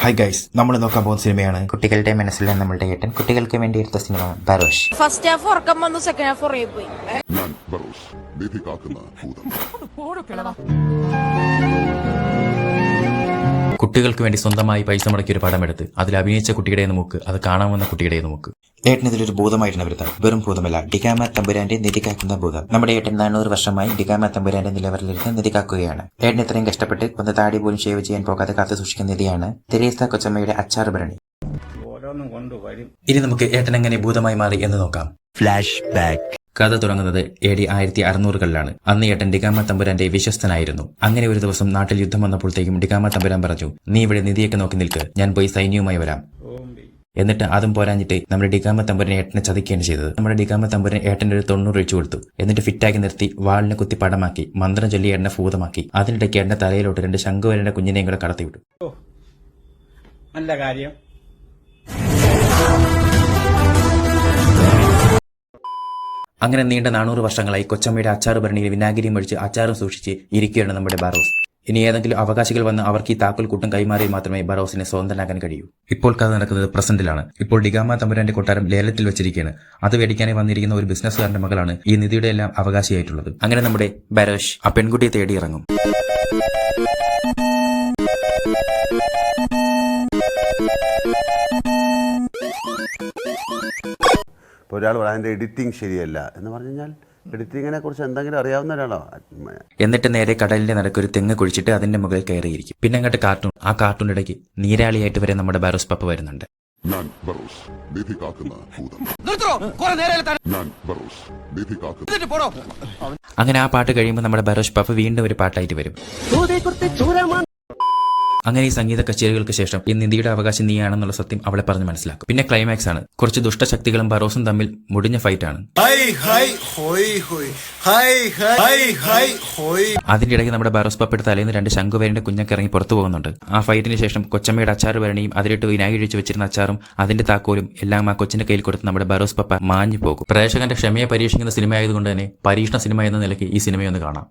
Hi guys, നമ്മൾ നോക്കാൻ പോകുന്ന സിനിമയാണ് കുട്ടികളുടെ മനസ്സിലെ നമ്മളുടെ ഏട്ടൻ. കുട്ടികൾക്ക് വേണ്ടി എടുത്ത സിനിമ ബറോഷ്. ഫസ്റ്റ് ഹാഫ് ഉറക്കം വന്നു, സെക്കൻഡ് ഹാഫ് ഉറങ്ങി പോയി. ഞാൻ ബറോഷ്, നിധി കാക്കുന്ന ഭൂതം. കുട്ടികൾക്ക് വേണ്ടി സ്വന്തമായി പൈസ മുടക്കി ഒരു പടമെടുത്ത് അതിൽ അഭിനയിച്ച കുട്ടിയുടെ നോക്ക്, അത് കാണാവുന്ന കുട്ടിയുടെ നോക്ക്. ഏട്ടൻ ഇതിലൊരു ഭൂതമായിട്ടാണ് വരുന്നത്. വെറും ഭൂതമല്ല, ഡിഗാമ തമ്പുരാന്റെ നിധി കാക്കുന്ന ഭൂതം. നമ്മുടെ ഏട്ടൻ 400 വർഷമായി ഡിഗാമ തമ്പുരാന്റെ നിലവറിലിരുന്ന് നിധി കാക്കുകയാണ്. ഏട്ടൻ ഇത്രയും കഷ്ടപ്പെട്ട് ഒന്ന് താടി പോലും ഷേവ് ചെയ്യാൻ പോകാതെ കാത്തു സൂക്ഷിക്കുന്ന നിധിയാണ് തെരേസ കൊച്ചമ്മയുടെ അച്ചാർ ഭരണി. ഇനി നമുക്ക് ഏട്ടൻ എങ്ങനെ ഭൂതമായി മാറി എന്ന് നോക്കാം. Flash back. കഥ തുടങ്ങുന്നത് AD 1600-കളിലാണ്. അന്ന് ഏട്ടൻ ഡിഗാമ തമ്പുരാന്റെ വിശ്വസ്തനായിരുന്നു. അങ്ങനെ ഒരു ദിവസം നാട്ടിൽ യുദ്ധം വന്നപ്പോഴത്തേക്കും ഡിഗാമ തമ്പുരാൻ പറഞ്ഞു, നീ ഇവിടെ നിധിയൊക്കെ നോക്കി നിൽക്ക്, ഞാൻ പോയി സൈന്യവുമായി വരാം. എന്നിട്ട് അതും പോരാഞ്ഞിട്ട് നമ്മുടെ ഡിഗാമ തമ്പുരനെ ഏട്ടനെ ചതിക്കുകയാണ് ചെയ്തത്. നമ്മുടെ ഡിഗാമ തമ്പുരൻ ഏട്ടൻ്റെ ഒരു 90 ഒഴിച്ചു കൊടുത്തു. എന്നിട്ട് ഫിറ്റാക്കി നിർത്തി വാളിനെ കുത്തി പടമാക്കി മന്ത്രം ചൊല്ലി ഏട്ടനെ ഭൂതമാക്കി. അതിനിടയ്ക്ക് ഏട്ടന്റെ തലയിലോട്ട് 2 ശംഖുവരന്റെ കുഞ്ഞിനെയും കൂടെ കടത്തിവിട്ടു. നല്ല കാര്യം. അങ്ങനെ നീണ്ട 400 വർഷങ്ങളായി കൊച്ചമ്മയുടെ അച്ചാർ ഭരണിയിൽ വിനാഗിരിയും ഒഴിച്ച് അച്ചാറും സൂക്ഷിച്ച് ഇരിക്കുകയാണ് നമ്മുടെ ബറോസ്. ഇനി ഏതെങ്കിലും അവകാശികൾ വന്ന് അവർക്ക് ഈ താക്കോൽ കൂട്ടം കൈമാറിയാൽ മാത്രമേ ബറോസിനെ സ്വതന്ത്രനാക്കാൻ കഴിയൂ. ഇപ്പോൾ കഥ നടക്കുന്നത് പ്രസന്റിലാണ്. ഇപ്പോൾ ഡിഗാമ തമ്പുരാന്റെ കൊട്ടാരം ലേലത്തിൽ വെച്ചിരിക്കുകയാണ്. അത് മേടിക്കാനായി വന്നിരിക്കുന്ന ഒരു ബിസിനസ്സുകാരന്റെ മകളാണ് ഈ നിധിയുടെ എല്ലാം അവകാശിയായിട്ടുള്ളത്. അങ്ങനെ നമ്മുടെ ബറോഷ് ആ പെൺകുട്ടിയെ തേടി ഇറങ്ങും. ഇപ്പോൾ ഒരാൾ അതിൻ്റെ എഡിറ്റിംഗ് ശരിയല്ല എന്ന് പറഞ്ഞു കഴിഞ്ഞാൽ എഡിറ്റിങ്ങിനെ കുറിച്ച് എന്തെങ്കിലും അറിയാവുന്ന ഒരാളോ? എന്നിട്ട് നേരെ കടലിന്റെ നടുക്കൊരു തെങ്ങ് കുഴിച്ചിട്ട് അതിന്റെ മുകളിൽ കയറിയിരിക്കും. പിന്നെ അങ്ങോട്ട് കാർട്ടൂൺ. ആ കാർട്ടൂണിടയ്ക്ക് നീരാളിയായിട്ട് വരെ നമ്മുടെ ബറോസ് പപ്പ വരുന്നുണ്ട്. ഞാൻ ബറോഷ്, നിധി കാക്കുന്ന ഭൂതം. ഞാൻ ബറോഷ്, നിധി കാക്കുന്ന. അങ്ങനെ ആ പാട്ട് കഴിയുമ്പോൾ നമ്മുടെ ബറോഷ് പപ്പ വീണ്ടും ഒരു പാട്ടായിട്ട് വരും. അങ്ങനെ ഈ സംഗീത കച്ചേരികൾക്ക് ശേഷം ഈ നിധിയുടെ അവകാശം നീയാണെന്നുള്ള സത്യം അവളെ പറഞ്ഞ് മനസ്സിലാക്കും. പിന്നെ ക്ലൈമാക്സ് ആണ്. കുറച്ച് ദുഷ്ടശക്തികളും ബറോസും തമ്മിൽ മുടിഞ്ഞ ഫൈറ്റ് ആണ്. അതിന്റെ ഇടയ്ക്ക് നമ്മുടെ ബറോസ് പപ്പയുടെ തലേന്ന് 2 ശംഖുവരന്റെ കുഞ്ഞൊക്കെ ഇറങ്ങി പുറത്തു പോകുന്നുണ്ട്. ആ ഫൈറ്റിന് ശേഷം കൊച്ചമ്മയുടെ അച്ചാർ ഭരണിയും അതിലിട്ട് വിനാഗിരി ഒഴിച്ച് വെച്ചിരുന്ന അച്ചാറും അതിന്റെ താക്കോലും എല്ലാം ആ കൊച്ചിന്റെ കയ്യിൽ കൊടുത്ത് നമ്മുടെ ബറോസ് പപ്പ മാഞ്ഞു പോകും. പ്രേക്ഷകന്റെ ക്ഷമയെ പരീക്ഷിക്കുന്ന സിനിമ ആയതുകൊണ്ട് തന്നെ പരീക്ഷണ സിനിമ എന്ന നിലയ്ക്ക് ഈ സിനിമയൊന്ന് കാണാം.